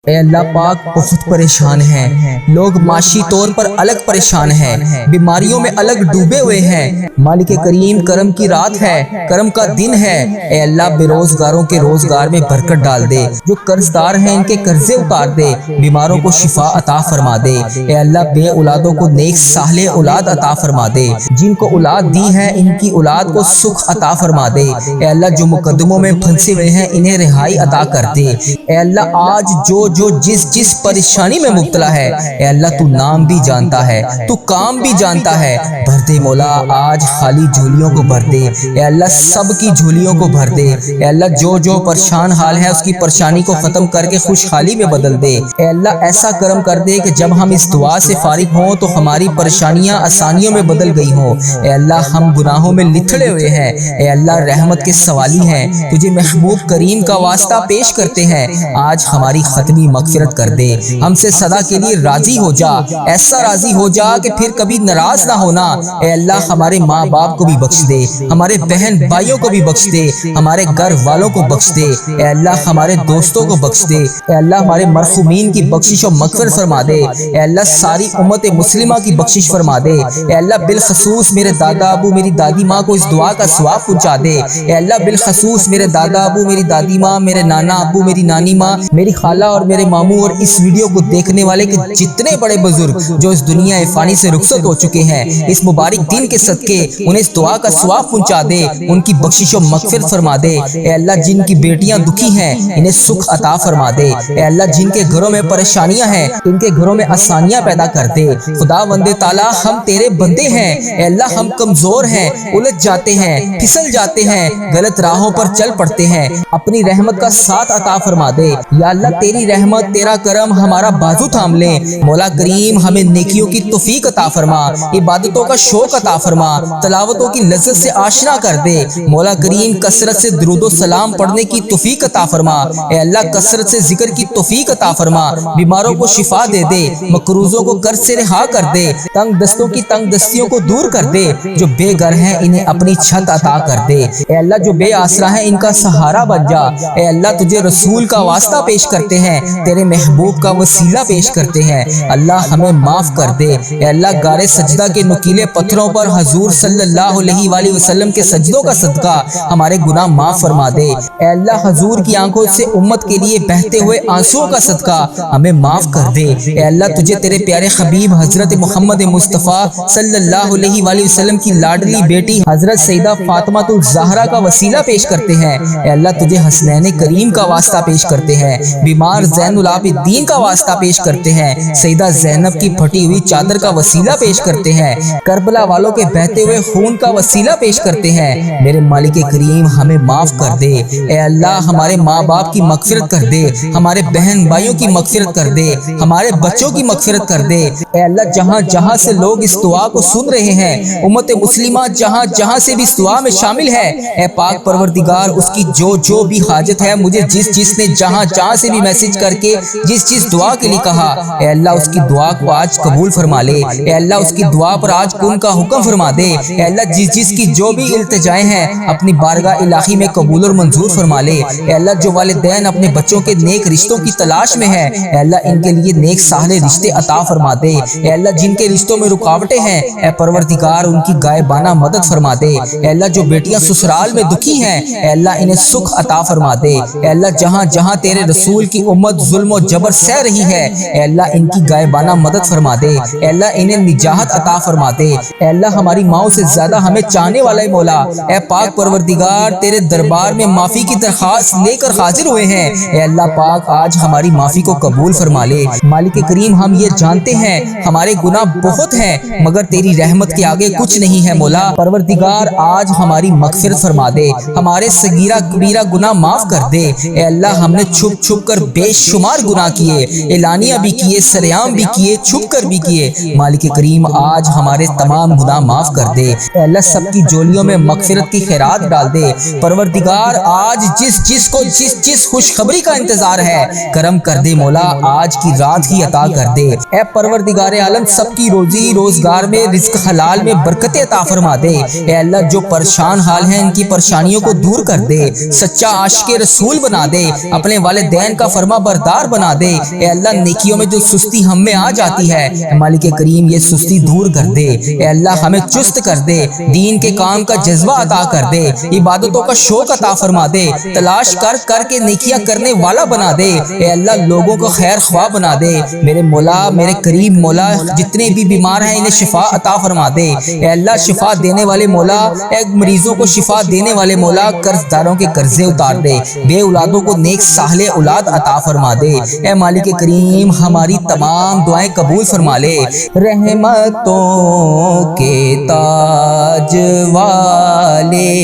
اے اللہ پاک بہت پریشان ہیں، لوگ معاشی طور پر الگ پریشان ہیں، بیماریوں میں الگ ڈوبے ہوئے ہیں۔ مالک کریم کرم کی رات ہے، کرم کا دن ہے، اے اللہ بے روزگاروں کے روزگار میں برکت ڈال دے، جو قرض دار ہیں ان کے قرضے اتار دے، بیماروں کو شفا عطا فرما دے، اے اللہ بے اولادوں کو نیک صالح اولاد عطا فرما دے، جن کو اولاد دی ہے ان کی اولاد کو سکھ عطا فرما دے، اے اللہ جو مقدموں میں پھنسے ہوئے ہیں انہیں رہائی عطا کر دے، اے اللہ آج جو جس پریشانی میں مبتلا ہے، اے اللہ تو نام بھی جانتا ہے، تو کام بھی جانتا ہے، بھر دے مولا آج خالی جھولیوں کو بھر دے، اے اللہ سب کی جھولیوں کو بھر دے، اے اللہ جو پریشان حال ہے اس کی پریشانی کو ختم کر کے خوشحالی میں بدل دے، اے اللہ ایسا کرم کر دے کہ جب ہم اس دعا سے فارغ ہوں تو ہماری پریشانیاں آسانیوں میں بدل گئی ہوں، اے اللہ ہم گناہوں میں لتھڑے ہوئے ہیں، اے اللہ رحمت کے سوالی ہیں، تجھے محبوب کریم کا واسطہ پیش کرتے ہیں، آج ہماری ختمی مغفرت کر دے، ہم سے صدا کے لیے راضی ہو جا، ایسا راضی ہو جا کہ پھر کبھی ناراض نہ ہونا، اے اللہ ہمارے ماں باپ کو بھی بخش دے، ہمارے بہن بھائیوں کو بھی بخش دے، ہمارے گھر والوں کو بخش دے، اے اللہ ہمارے دوستوں کو بخش دے، اے اللہ ہمارے مرحومین کی بخشش و مغفرت فرما دے، اے اللہ ساری امت مسلمہ کی بخشش فرما دے، اے اللہ بالخصوص میرے دادا ابو میری دادی ماں کو اس دعا کا ثواب پہنچا دے، اے اللہ بالخصوص میرے دادا ابو میری دادی ماں، میرے نانا ابو میری نانی ماں، میری خالہ اور میرے ماموں اور اس ویڈیو کو دیکھنے والے کے جتنے بڑے بزرگ جو اس دنیا فانی سے رخصت ہو چکے ہیں، اس مبارک دن کے صدقے انہیں اس دعا کا ثواب پہنچا دے، ان کی بخشش و مغفرت فرما دے، اے اللہ جن کی بیٹیاں دکھی ہیں انہیں سکھ عطا فرما دے، اے اللہ جن کے گھروں میں پریشانیاں ہیں ان کے گھروں میں آسانیاں پیدا کر دے، خدا وند تعالیٰ ہم تیرے بندے ہیں، اے اللہ ہم کمزور ہیں، الجھ جاتے ہیں، پھسل جاتے ہیں، غلط راہوں پر چل پڑتے ہیں، اپنی رحمت کا ساتھ عطا فرما دے، یا اللہ تیری رحمت تیرا کرم ہمارا بازو تھام لے، مولا کریم ہمیں نیکیوں کی توفیق عطا فرما، عبادتوں کا شوق عطا فرما، تلاوتوں کی لذت سے آشنا کر دے، مولا کریم کثرت سے درود و سلام پڑھنے کی توفیق عطا فرما، اے اللہ کثرت سے ذکر کی توفیق عطا فرما، بیماروں کو شفا دے دے، مقروضوں کو قرض سے رہا کر دے، تنگ دستوں کی تنگ دستیوں کو دور کر دے، جو بے گھر ہیں انہیں اپنی چھت عطا کر دے، اے اللہ جو بے آسرا ہیں ان کا سہارا بن جا، اے اللہ تجھے رسول کا واسطہ پیش کرتے ہیں، تیرے محبوب کا وسیلہ پیش کرتے ہیں، اللہ ہمیں معاف کر دے، اے اللہ غار سجدہ کے نکیلے پتھروں پر حضور صلی اللہ علیہ وآلہ وسلم کے سجدوں کا صدقہ ہمارے گناہ معاف فرما دے، اے اللہ حضور کی آنکھوں سے امت کے لیے بہتے ہوئے آنسوؤں کا صدقہ ہمیں معاف کر دے، اے اللہ تجھے تیرے پیارے حبیب حضرت محمد مصطفیٰ صلی اللہ علیہ وآلہ وسلم کی لاڈلی بیٹی حضرت سیدہ فاطمہ الزہرا کا وسیلہ پیش کرتے ہیں، اے اللہ تجھے حسنین کریم کا واسطہ پیش کرتے ہیں، بیمار زین العابدین کا واسطہ پیش کرتے ہیں، سیدہ زینب کی پھٹی ہوئی چادر کا وسیلہ پیش کرتے ہیں، کربلا والوں کے بہتے ہوئے خون کا وسیلہ پیش کرتے ہیں، میرے مالک کریم ہمیں معاف کر دے، اے اللہ ہمارے ماں باپ کی مغفرت کر دے، ہمارے بہن بھائیوں کی مغفرت کر دے، ہمارے بچوں کی مغفرت کر دے، اے اللہ جہاں جہاں سے لوگ اس دعا کو سن رہے ہیں، امت مسلمہ جہاں جہاں سے بھی اس دعا میں شامل ہے، اے پاک پروردگار اس کی جو بھی حاجت ہے، مجھے جس نے جہاں سے بھی میسج کر کے جس دعا کے لیے کہا، اے اللہ اس کی دعا کو آج قبول فرما لے، اے اللہ اس کی دعا پر آج کن کا حکم فرما دے، اے اللہ جس کی جو بھی التجائیں ہیں اپنی بارگاہ الہی میں قبول اور منظور فرما لے، اے اللہ جو والدین اپنے بچوں کے نیک رشتوں کی تلاش میں ہیں، اے اللہ ان کے لیے نیک صالح رشتے عطا فرما دے، اے اللہ جن کے رشتوں میں رکاوٹیں ہیں، اے پروردگار ان کی غائبانہ مدد فرما دے، اے اللہ جو بیٹیاں سسرال میں دکھی ہیں، اے اللہ انہیں سکھ عطا فرما دے، اے اللہ جہاں جہاں تیرے رسول کی امت ظلم و جبر سہ رہی ہے، اے اللہ ان کی غائبانہ مدد فرما دے، اے اللہ انہیں نجات عطا فرما دے، اے اللہ ہماری ماؤں سے زیادہ ہمیں چاہنے والا مولا، اے پاک پروردگار تیرے دربار میں معافی کی درخواست لے کر حاضر ہوئے ہیں، اے اللہ پاک آج ہماری معافی کو قبول فرما لے، مالک کریم ہم یہ جانتے ہیں ہمارے گناہ بہت ہیں مگر تیری رحمت کے آگے کچھ نہیں ہے، مولا پروردگار آج ہماری مغفرت فرما دے، ہمارے صغیرہ کبیرہ گناہ معاف کر دے، اے اللہ ہم نے چھپ چھپ کر بے شمار گناہ کیے، اعلانیہ بھی کیے، سریعام بھی کیے، چھپ کر بھی کیے، مالک کریم آج ہمارے تمام گناہ معاف کر دے، اے اللہ سب کی جولیوں میں مغفرت کی خیرات ڈال دے، پروردگار آج جس کو جس خوشخبری کا انتظار ہے کرم کر دے، مولا آج کی رات ہی عطا کر دے، اے پروردگار عالم سب کی روزی روزگار میں رزق حلال میں برکت عطا فرما دے، اے اللہ جو پریشان حال ہیں ان کی پریشانیوں کو دور کر دے، سچا عاشق رسول بنا دے، اپنے والدین کا فرما بردار بنا دے۔ اے اللہ نیکیوں میں جو سستی ہم میں آ جاتی ہے، اے مالک کریم یہ سستی دور کر دے۔ اے اللہ ہمیں چست کر دے، دین کے کام کا جذبہ عطا کر دے، عبادتوں کا شوق عطا فرما دے، تلاش کر کر کے نیکیاں کرنے والا بنا دے۔ اے اللہ لوگوں کو خیر خواہ بنا دے۔ میرے مولا، میرے کریم مولا، جتنے بھی بیمار ہیں انہیں شفا عطا فرما دے۔ اے اللہ شفا دینے والے مولا، اے مریضوں کو شفا دینے والے مولا، قرض داروں کے قرضے اتار دے، بے اولادوں کو نیک صالح اولاد عطا فرما دے۔ اے مالک کریم ہماری تمام دعائیں قبول فرما لے۔ رحمتوں کے تاج والے،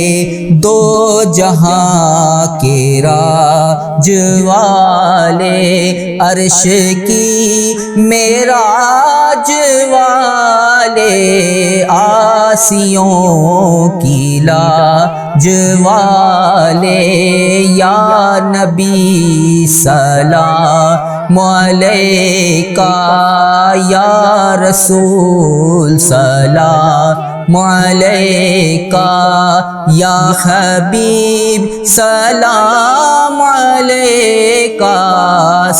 دو جہاں کے راج والے، عرش کی معراج والے، آسیوں کی لاج والے، یا نبی سلام علیکہ، یا رسول سلام علیکہ، یا حبیب سلام علیکہ،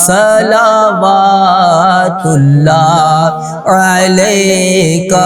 صلوات اللہ علیکہ۔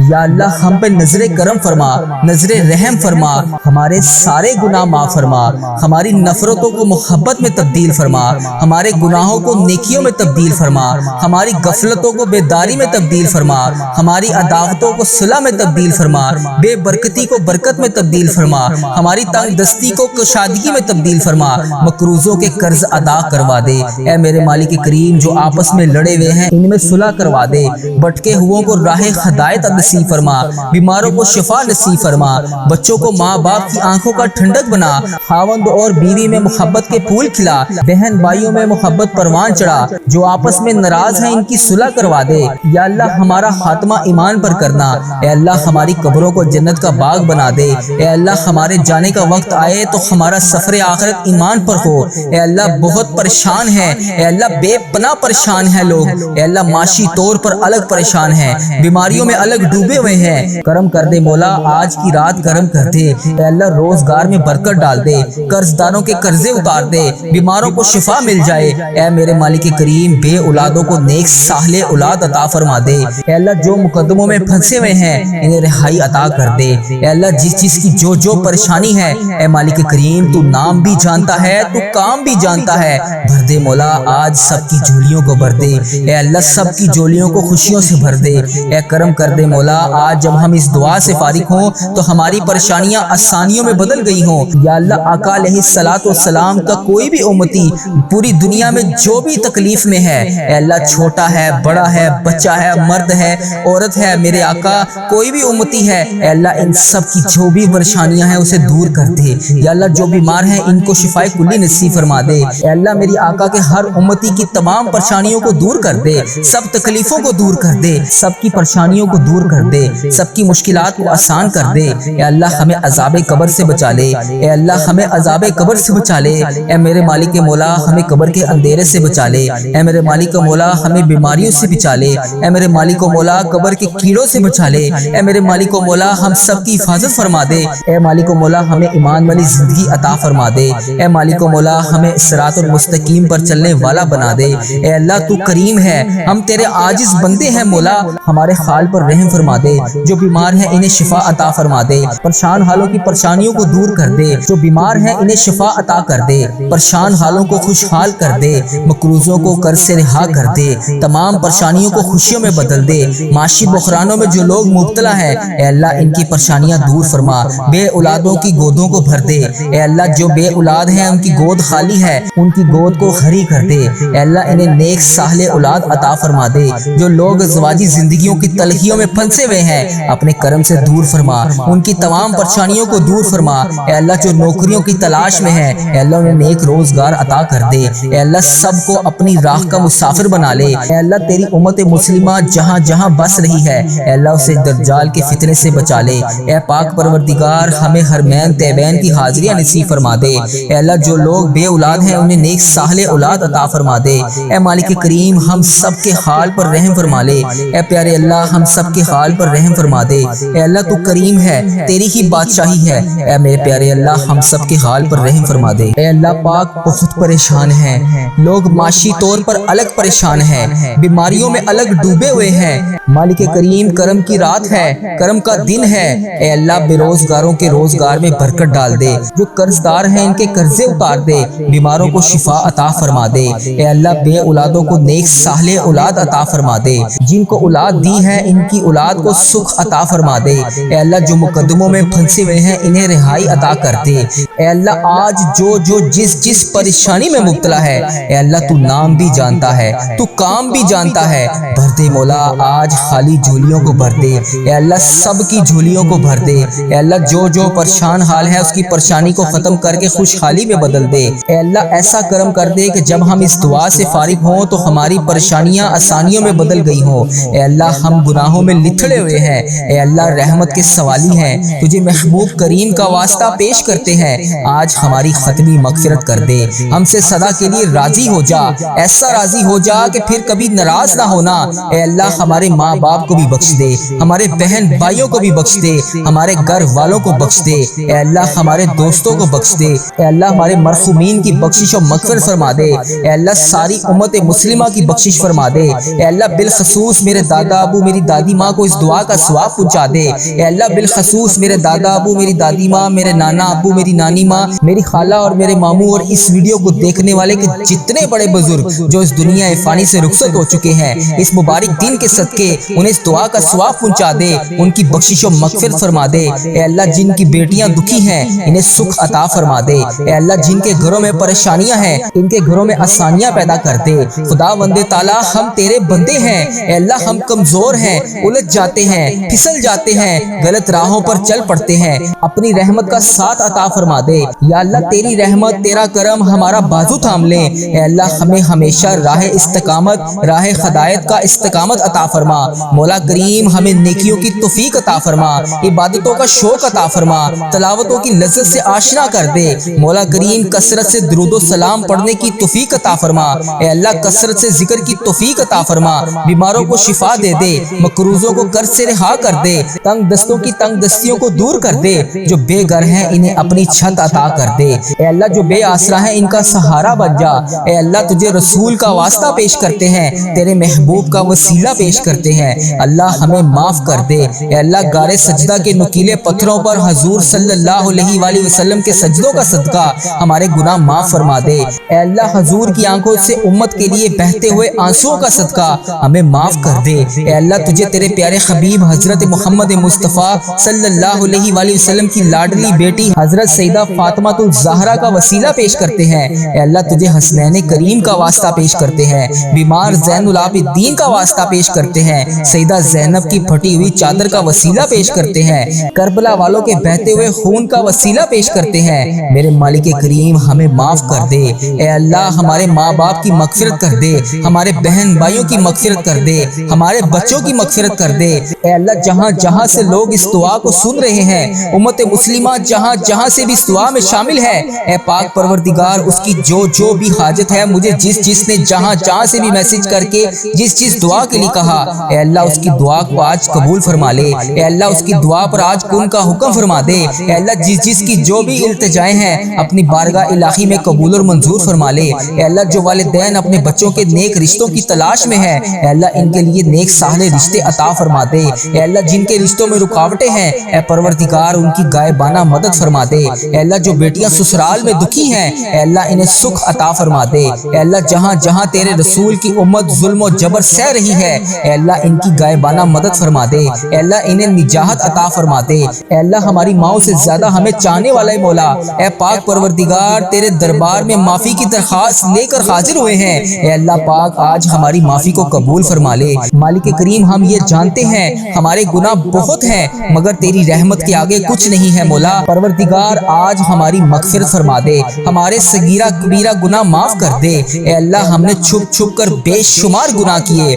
یا اللہ ہم پہ نظر کرم فرما، نظر رحم فرما، ہمارے سارے گناہ معاف فرما، ہماری نفرتوں کو محبت میں تبدیل فرما، ہمارے گناہوں کو نیکیوں میں تبدیل فرما، ہماری غفلتوں کو بیداری میں تبدیل فرما، ہماری عداوتوں کو صلح میں تبدیل فرما، بے برکتی کو برکت میں تبدیل فرما، ہماری تنگ دستی کو کشادگی میں تبدیل فرما، مقروضوں کے قرض ادا کروا دے۔ اے میرے مالک کریم جو آپس میں لڑے ہوئے ہیں ان میں صلح کروا دے، بھٹکے ہوئوں کو راہ ہدایت نصیب فرما، بیماروں کو شفا نصیب فرما، بچوں کو ماں باپ کی آنکھوں کا ٹھنڈک بنا، خاوند اور بیوی میں محبت کے پھول کھلا، بہن بھائیوں میں محبت پروان چڑھا، جو آپس میں ناراض ہیں ان کی صلح کروا دے۔ یا اللہ ہمارا خاتمہ ایمان پر کرنا، اے اللہ ہماری قبروں کو جنت کا باغ بنا دے، اے اللہ ہمارے جانے کا وقت آئے تو ہمارا سفر آخرت ایمان پر ہو۔ اے اللہ بہت پریشان ہے، اے اللہ بے پناہ پریشان ہے لوگ، اے اللہ معاشی طور پر الگ پریشان ہیں، بیماریوں میں الگ ڈوبے ہوئے ہیں، کرم کر دے مولا، آج کی رات کرم کر دے۔ اے اللہ روزگار میں برکت ڈال دے، قرض داروں کے قرضے اتار دے، بیماروں کو شفا مل جائے۔ اے میرے مالک کریم بے اولادوں کو نیک صالح اولاد عطا فرما دے۔ اے اللہ جو مقدموں میں پھنسے ہوئے ہیں انہیں رہائی عطا کر دے۔ اے اللہ جس چیز کی جو پریشانی ہے، اے مالک کریم تو نام بھی جانتا ہے، تو کام بھی جانتا ہے، بھر دے مولا، آج سب کی جھولیوں کو بھر دے۔ اے اللہ سب کی جھولیوں کو خوشیوں سے بھر دے۔ اے کرم کر دے مولا، آج جب ہم اس دعا سے فارغ ہوں تو ہماری پریشانیاں آسانیوں میں بدل گئی ہوں۔ یا اللہ آقا علیہ الصلوۃ والسلام کا کوئی بھی امتی پوری دنیا میں جو بھی تکلیف میں ہے، اے اللہ چھوٹا ہے، بڑا ہے، بچہ ہے، مرد ہے، عورت ہے، میرے آقا کوئی بھی امتی ہے، اے اللہ ان سب کی جو بھی پریشانیاں ہیں اسے دور کر دے۔ یا اللہ جو بیمار ہیں ان کو شفائے کلی نصیب فرما دے۔ اے اللہ میری آقا کے ہر امتی کی تمام پریشانیوں کو دور کر دے، سب تکلیفوں کو دور کر دے، سب کی پریشانیوں کو دور کر دے، سب کی مشکلات کو آسان کر دے۔ اے اللہ ہمیں عذاب قبر سے بچا لے، اے اللہ ہمیں عذاب قبر سے بچا لے۔ اے میرے مالک مولا ہمیں قبر کے اندھیرے سے بچا لے، اے میرے مالک مولا ہمیں بیماریوں سے بچا لے، اے میرے مالک مولا قبر کے کیڑوں سے بچا لے، اے میرے مالک مولا ہم سب کی حفاظت فرما دے۔ اے مالک مولا ہمیں ایمان والی زندگی عطا فرما دے، اے مالک مولا ہمیں صراط المستقیم پر چلنے والا بنا دے۔ اے اللہ تو کریم ہے، ہم تیرے عاجز بندے ہیں مولا، ہمارے حال پر رحم فرما دے، جو بیمار ہیں انہیں شفا عطا فرما دے، پریشان حالوں کی پریشانیوں کو دور کر دے، جو بیمار ہیں انہیں شفا عطا کر دے، پریشان حالوں کو خوشحال کر دے، مقروضوں کو قرض سے رہا کر دے، تمام پریشانیوں کو خوشیوں میں بدل دے، معاشی بحرانوں میں جو لوگ مبتلا ہیں اے اللہ ان کی پریشانیاں دور فرما، بے اولادوں کی گودوں کو بھر دے، اے اللہ جو بے اولاد ہیں ان کی گود خالی ہے ان کی گود کو ہری کر دے، اے اللہ انہیں نیک صالح اولاد عطا فرما دے، جو لوگ ازواجی زندگیوں کی تلخیوں میں پھنسے ہوئے ہیں اپنے کرم سے دور فرما، ان کی تمام پریشانیوں کو دور فرما، اے اللہ جو نوکریوں کی تلاش میں ہیں اے اللہ انہیں نیک روزگار عطا کر دے، اے اللہ سب کو اپنی راہ کا مسافر بنا لے، اے اللہ تیری امت مسلمہ جہاں جہاں بس رہی ہے اے اللہ اسے دجال کے فتنے سے بچا لے، اے پاک پروردگار ہمیں حرمین طیبین کی حاضریاں نصیب فرما دے، اے اللہ جو لوگ بے اولاد ہیں انہیں نیک صالح اولاد عطا فرما دے، اے مالک کریم ہم سب کے حال پر رحم فرما لے، اے پیارے اللہ ہم سب کے حال پر رحم فرما دے۔ اے اللہ تو کریم ہے، تیری ہی بادشاہی ہے، اے میرے پیارے اللہ ہم سب کے حال پر رحم فرما دے۔ اے اللہ پاک بہت پریشان ہیں لوگ، معاشی طور پر الگ پریشان ہیں، بیماریوں میں الگ ڈوبے ہوئے ہیں۔ مالک کریم کرم کی رات ہے، کرم کا دن ہے، اے اللہ بے روزگاروں کے روزگار میں برکت ڈال دے، جو قرض دار ہیں ان کے قرضے اتار دے، بیماروں کو شفا عطا فرما دے۔ اے اللہ بے اولادوں کو نیک صالح اولاد عطا فرما دے، جن کو اولاد دی ہے ان کی اولاد کو سکھ عطا فرما دے۔ اے اللہ جو مقدموں میں پھنسے ہوئے ہیں انہیں رہائی عطا کر دے۔ اے اللہ آج جو جس پریشانی میں مبتلا ہے، اے اللہ تو نام بھی جانتا ہے، تو کام بھی جانتا ہے، بھر دے مولا آج خالی جھولیوں کو بھر دے۔ اے اللہ سب کی جھولیوں کو بھر دے۔ اے اللہ جو پریشان حال ہے اس کی پریشانی کو ختم کر کے خوشحالی میں بدل دے۔ اے اللہ ایسا کرم کر دے کہ جب ہم اس دعا سے فارغ ہوں تو ہماری پریشانیاں آسانیوں میں بدل گئی ہوں۔ اے اللہ ہم گناہوں میں لتھڑے ہوئے ہیں، اے اللہ رحمت کے سوالی ہیں، تجھے محبوب کریم کا واسطہ پیش کرتے ہیں، آج ہماری ختمی مغفرت کر دے، ہم سے سدا کے لیے راضی ہو جا، ایسا راضی ہو جا کہ پھر کبھی ناراض نہ ہونا۔ اے اللہ ہمارے ماں باپ کو بھی بخش دے، ہمارے بہن بھائیوں کو بھی بخش دے، ہمارے گھر والوں کو بخش دے، اے اللہ ہمارے دوستوں کو بخش دے، اے اللہ ہمارے مرحومین کی بخشش و مغفرت فرما دے، اے اللہ ساری امت مسلمہ کی بخشش فرما دے، اے اللہ بالخصوص میرے دادا ابو میری دادی ماں کو اس دعا کا ثواب پہنچا دے، اے اللہ بالخصوص میرے دادا ابو میری دادی ماں، میرے نانا ابو میری نانی ماں، میری خالہ اور میرے ماموں اور اس ویڈیو کو دیکھنے والے کے جتنے بڑے بزرگ جو اس دنیا فانی سے رخصت ہو چکے ہیں، اس مبارک دن کے صدقے انہیں اس دعا کا ثواب پہنچا دے، ان کی بخشش و مغفرت فرما دے۔ اے اللہ جن کی بیٹیاں دکھی ہیں انہیں سکھ عطا فرما دے، اے اللہ جن کے گھروں میں پریشانیاں ہیں ان کے گھروں میں آسانیاں پیدا کر دے۔ خدا بند تعالیٰ ہم تیرے بندے ہیں، اے اللہ ہم کمزور ہیں، الجھ جاتے ہیں، پھسل جاتے ہیں، غلط راہوں پر چل پڑتے ہیں، اپنی رحمت کا ساتھ عطا فرما دے۔ یا اللہ تیری رحمت تیرا کرم ہمارا بازو تھام لے، اے اللہ ہمیں ہمیشہ راہ استقامت راہ ہدایت کا استقامت عطا فرما۔ مولا کریم ہمیں نیکیوں کی توفیق عطا فرما، عبادتوں کا شوق عطا فرما، تلاوتوں کی لذت سے آشنا کر دے۔ مولا کریم کثرت سے درود و سلام پڑھنے کی توفیق عطا فرما، اے اللہ کثرت سے ذکر کی توفیق عطا فرما، بیماروں کو شفا دے دے، مقروضوں کو قرض سے رہا کر دے، تنگ دستوں کی تنگ دستیوں کو دور کر دے، جو بے گھر ہیں انہیں اپنی چھت عطا کر دے، اے اللہ جو بے آسرا ہیں ان کا سہارا بن جا۔ اے اللہ تجھے رسول کا واسطہ پیش کرتے ہیں، تیرے محبوب کا وسیلہ پیش کرتے ہیں، اللہ ہمیں معاف کر دے۔ اے اللہ غار سجدہ کے نکیلے پتھروں پر حضور صلی اللہ علیہ وآلہ وسلم کے سجدوں کا صدقہ ہمارے گناہ معاف فرما دے۔ اے اللہ حضور کی آنکھوں سے امت کے لیے بہتے ہوئے آنسوؤں کا صدقہ ہمیں معاف کر دے۔ اے اللہ تجھے تیرے پیارے حبیب حضرت محمد مصطفیٰ صلی اللہ علیہ وآلہ وسلم کی لاڈلی بیٹی حضرت سیدہ فاطمہ الزہرا کا وسیلہ پیش کرتے ہیں، اے اللہ تجھے حسنین کریم کا واسطہ پیش کرتے ہیں، بیمار زین العابدین کا واسطہ پیش کرتے ہیں، سیدہ زینب کی پھٹی ہوئی چادر کا وسیلہ پیش کرتے ہیں، کربلا والوں کے بہتے ہوئے خون کا وسیلہ پیش کرتے ہیں۔ میرے مالک کریم ہمیں معاف کر دے، اے اللہ ہمارے ماں باپ کی مغفرت کر دے، ہمارے بہن بھائیوں کی مغفرت کر دے، ہمارے بچوں کی مغفرت کر دے۔ اے اللہ جہاں جہاں سے لوگ اس دعا کو سن رہے ہیں، امت مسلمہ جہاں جہاں سے بھی اس دعا میں شامل ہے، اے پاک پروردگار اس کی جو بھی حاجت ہے، مجھے جس نے جہاں جہاں سے بھی میسج کر کے جس دعا کے لیے کہا، اے اللہ اس کی دعا کو آج قبول فرما لے، اے اللہ اس کی دعا پر آج کن کا حکم فرما دے، اے اللہ جس کی جو بھی التجائیں ہیں اپنی بارگاہ الہی میں قبول اور منظور فرما لے۔ اے اللہ جو والدین اپنے بچوں کے نیک رشتوں کی تلاش میں ہیں، اے اللہ ان کے لیے نیک صالح رشتے عطا فرما دے، اے اللہ جن کے رشتوں میں رکاوٹیں ہیں، اے پروردگار ان کی غائبانہ مدد فرما دے، اے اللہ جو بیٹیاں سسرال میں دکھی ہیں، اے اللہ انہیں سکھ عطا فرما دے، اے اللہ جہاں جہاں تیرے رسول کی امت ظلم و جبر سہ رہی ہے، اے اللہ ان کی غائبانہ مدد فرما دے، اے اللہ انہیں نجات عطا فرما دے، اے اللہ ہماری ماؤں سے زیادہ ہمیں چاہنے والا ہے مولا، اے پاک پروردگار تیرے دربار میں معافی کی درخواست لے کر حاضر ہوئے ہیں، اے اللہ پاک آج ہماری معافی کو قبول فرما لے۔ مالک کریم ہم یہ جانتے ہیں ہمارے گناہ بہت ہیں مگر تیری رحمت کے آگے کچھ نہیں ہے مولا، پروردگار آج ہماری مغفرت فرما دے، ہمارے صغیرہ کبیرہ گناہ معاف کر دے، اے اللہ ہم نے چھپ چھپ کر بے شمار گناہ کیے،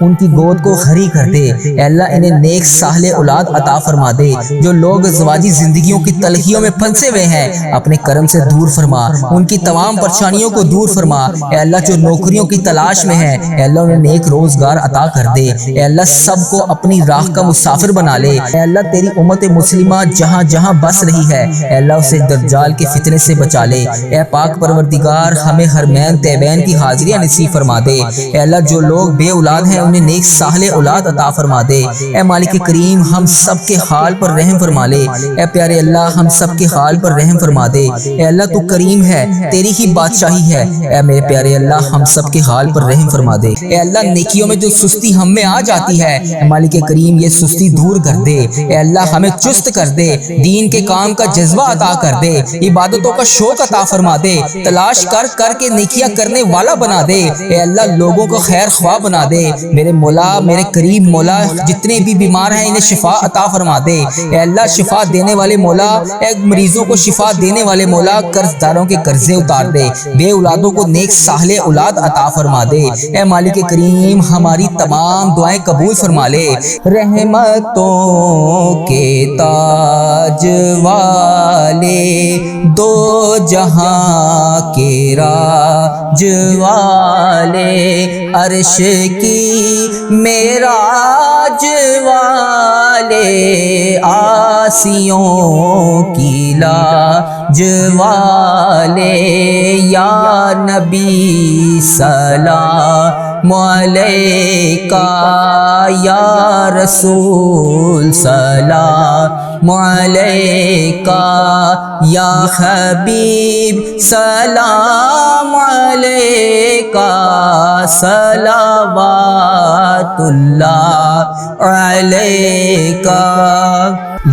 ان کی گود کو ہری کر دے۔ اے اللہ انہیں نیک صالح اولاد عطا فرما دے۔ جو لوگ ازدواجی زندگیوں کی تلخیوں میں پھنسے ہوئے ہیں اپنے کرم سے دور فرما، ان کی تمام پریشانیوں کو دور فرما۔ اے اللہ جو نوکریوں کی تلاش میں ہیں اے اللہ انہیں نیک روزگار عطا کر دے۔ اے اللہ سب کو اپنی راہ کا مسافر بنا لے۔ اے اللہ تیری امت مسلمہ جہاں جہاں بس رہی ہے اے اللہ اسے دجال کے فتنے سے بچا لے۔ اے پاک پروردگار ہمیں حرمین طیبین کی حاضریاں نصیب فرما دے۔ اے اللہ جو لوگ بے اولاد ہیں انہیں نیک صالح اولاد عطا فرما دے۔ اے مالک کریم ہم سب کے حال پر رحم فرما لے۔ اے پیارے اللہ ہم سب کے حال پر رحم فرما دے۔ اے اللہ تو کریم ہے، تیری ہی بادشاہی ہے۔ اے میرے پیارے اللہ ہم سب کے حال پر رحم فرما دے۔ اے اللہ نیکیوں میں جو سستی ہم میں آ جاتی ہے اے مالک کریم یہ سستی دور کر دے۔ اے اللہ ہمیں چست کر دے، دین کے کام کا جذبہ عطا کر دے، عبادتوں کا شوق عطا فرما دے، تلاش کر کر کے نیکیاں کرنے والا بنا دے۔ اے اللہ لوگوں کو خیر خواہ بنا دے۔ میرے مولا میرے کریم مولا جتنے بھی بیمار ہیں انہیں شفا عطا فرما دے۔ اے اللہ شفا دینے والے مولا، اے مریضوں کو شفا دینے والے مولا قرض داروں کے قرضے اتار دے، بے اولادوں کو نیک صالح اولاد عطا فرما دے۔ اے مالک کریم ہماری تمام دعائیں قبول فرما لے۔ رحمتوں کے تاج والے دو جہاں کے راج والے عرش کی معراج والے آسیوں کی لاج والے یا نبی سلام علیکہ یا رسول سلام علیکہ یا حبیب سلام علیکہ صلوات اللہ علیکہ۔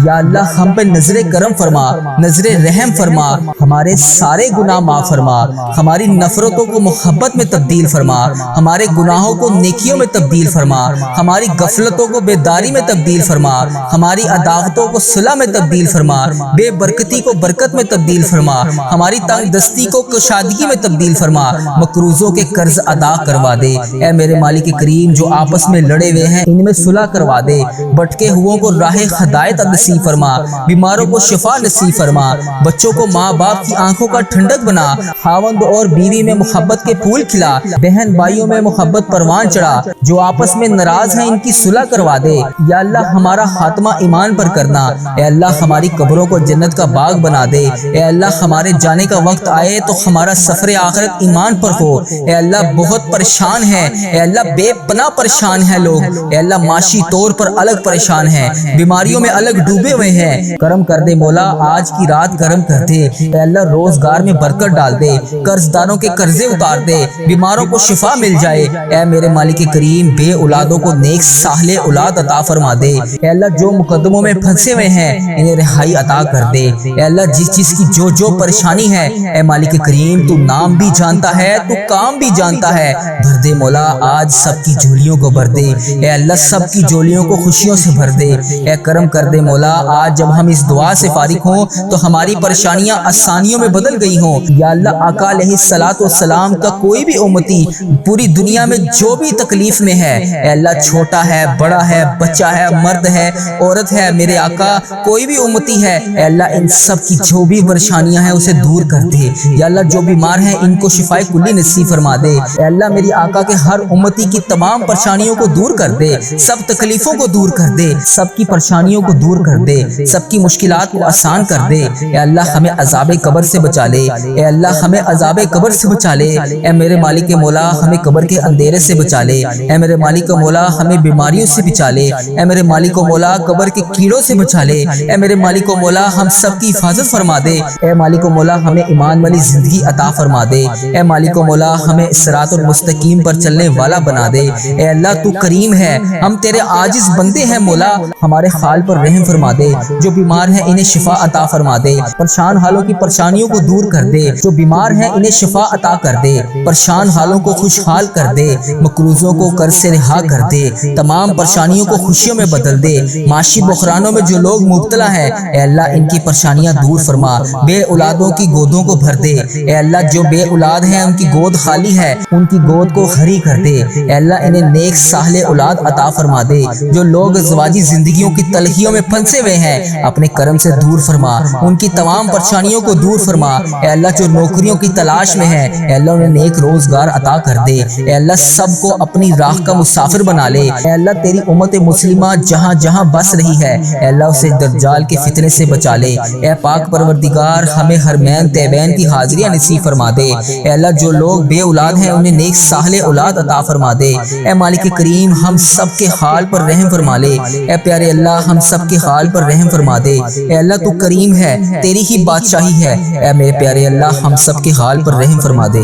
یا اللہ ہم پہ نظر کرم فرما، نظر رحم فرما، ہمارے سارے گناہ معاف فرما، ہماری نفرتوں کو محبت میں تبدیل فرما، ہمارے گناہوں کو نیکیوں میں تبدیل فرما، ہماری غفلتوں کو بیداری میں تبدیل فرما، ہماری عداوتوں کو صلح میں تبدیل فرما، بے برکتی کو برکت میں تبدیل فرما، ہماری تنگ دستی کو کشادگی میں تبدیل فرما، مقروضوں کے قرض ادا کروا دے۔ اے میرے مالک کریم جو آپس میں لڑے ہوئے ہیں ان میں صلح کروا دے، بھٹکے ہوئوں کو راہ ہدایت نصیب فرما، بیماروں کو شفا نصیب فرما، بچوں کو ماں باپ کی آنکھوں کا ٹھنڈک بنا، خاوند اور بیوی میں محبت کے پھول کھلا، بہن بھائیوں میں محبت پروان چڑھا، جو آپس میں ناراض ہیں ان کی صلح کروا دے۔ یا اللہ ہمارا خاتمہ ایمان پر کرنا، اے اللہ ہماری قبروں کو جنت کا باغ بنا دے، اے اللہ ہمارے جانے کا وقت آئے تو ہمارا سفر آخرت ایمان پر ہو۔ اے اللہ بہت پریشان ہے، اے اللہ بے پناہ پریشان ہے لوگ، اے اللہ معاشی طور پر الگ پریشان ہیں، بیماریوں میں الگ ڈوبے ہوئے ہیں، کرم کر دے مولا آج کی رات کرم کر دے۔ اے اللہ روزگار میں برکت ڈال دے، قرض داروں کے قرضے اتار دے، بیماروں کو شفا مل جائے۔ اے میرے مالک کریم بے اولادوں کو نیک صالح اولاد عطا فرما دے۔ اے اللہ جو مقدموں میں پھنسے ہوئے ہیں انہیں رہائی عطا کر دے۔ اے اللہ جس چیز کی جو پریشانی ہے اے مالک کریم تو نام بھی جانتا ہے، تو کام بھی جانتا ہے، بھر دے مولا آج سب کی جھولیوں کو بھر دے۔ اے اللہ سب کی جھولیوں کو خوشیوں سے بھر دے۔ اے کرم کر دے مولا آج جب ہم اس دعا سے فارغ ہوں تو ہماری پریشانیاں آسانیوں میں بدل گئی ہوں۔ یا اللہ آقا علیہ الصلوۃ والسلام کا کوئی بھی امتی پوری دنیا میں جو بھی تکلیف میں ہے اے اللہ چھوٹا ہے بڑا ہے بچہ ہے مرد ہے عورت ہے، میرے آقا کوئی بھی امتی ہے اے اللہ ان سب کی جو بھی پریشانیاں ہیں اسے دور کر دے۔ یا اللہ جو بیمار ہیں ان کو شفائے کلی نصیب فرما دے۔ اے اللہ میری آقا کے ہر امتی کی تمام پریشانیوں کو دور کر دے، سب تکلیفوں کو دور کر دے، سب کی پریشانیوں کو دور کر دے، سب کی مشکلات کو آسان کر دے۔ اے اللہ ہمیں عذاب قبر سے بچا لے، اے اللہ ہمیں عذاب قبر سے بچا لے۔ اے میرے مالک مولا ہمیں قبر کے اندھیرے سے بچا لے، اے میرے مالک مولا ہمیں بیماریوں سے بچا لے، اے میرے مالک مولا قبر کے کیڑوں سے بچا لے، اے میرے مالک مولا ہم سب کی حفاظت فرما دے۔ اے مالک مولا ہمیں ایمان والی زندگی عطا فرما دے، اے مالک مولا ہمیں صراط المستقیم پر چلنے والا بنا دے۔ اے اللہ تو کریم ہے، ہم تیرے عاجز بندے ہیں مولا، ہمارے حال پر رحم فرما فرما دے، جو بیمار ہیں انہیں شفا عطا فرما دے، پریشان حالوں کی پریشانیوں کو دور کر دے، جو بیمار ہیں انہیں شفا عطا کر دے، پریشان حالوں کو خوشحال کر دے، مقروضوں کو قرض سے رہا کر دے، تمام پریشانیوں کو خوشیوں میں بدل دے، معاشی بحرانوں میں جو لوگ مبتلا ہیں اے اللہ ان کی پریشانیاں دور فرما، بے اولادوں کی گودوں کو بھر دے، اے اللہ جو بے اولاد ہیں ان کی گود خالی ہے ان کی گود کو ہری کر دے، اے اللہ انہیں نیک صالح اولاد عطا فرما دے، جو لوگ ازواجی زندگیوں کی تلخیوں میں پھنسے ہوئے ہیں اپنے کرم سے دور فرما، ان کی تمام پریشانیوں کو دور فرما، اے اللہ جو نوکریوں کی تلاش میں ہیں اے اللہ انہیں نیک روزگار عطا کر دے، اے اللہ سب کو اپنی راہ کا مسافر بنا لے، اے اللہ تیری امت مسلمہ جہاں جہاں بس رہی ہے اے اللہ اسے دجال کے فتنے سے بچا لے، اے پاک پروردگار ہمیں حرمین طیبین کی حاضریاں نصیب فرما دے، اے اللہ جو لوگ بے اولاد ہیں انہیں نیک صالح اولاد عطا فرما دے، اے مالک کریم ہم سب کے حال پر رحم فرما لے، اے پیارے اللہ ہم سب کے حال پر رحم فرما دے، اے اللہ تو کریم ہے تیری ہی بادشاہی ہے، اے میرے پیارے اللہ ہم سب کے حال پر رحم فرما دے۔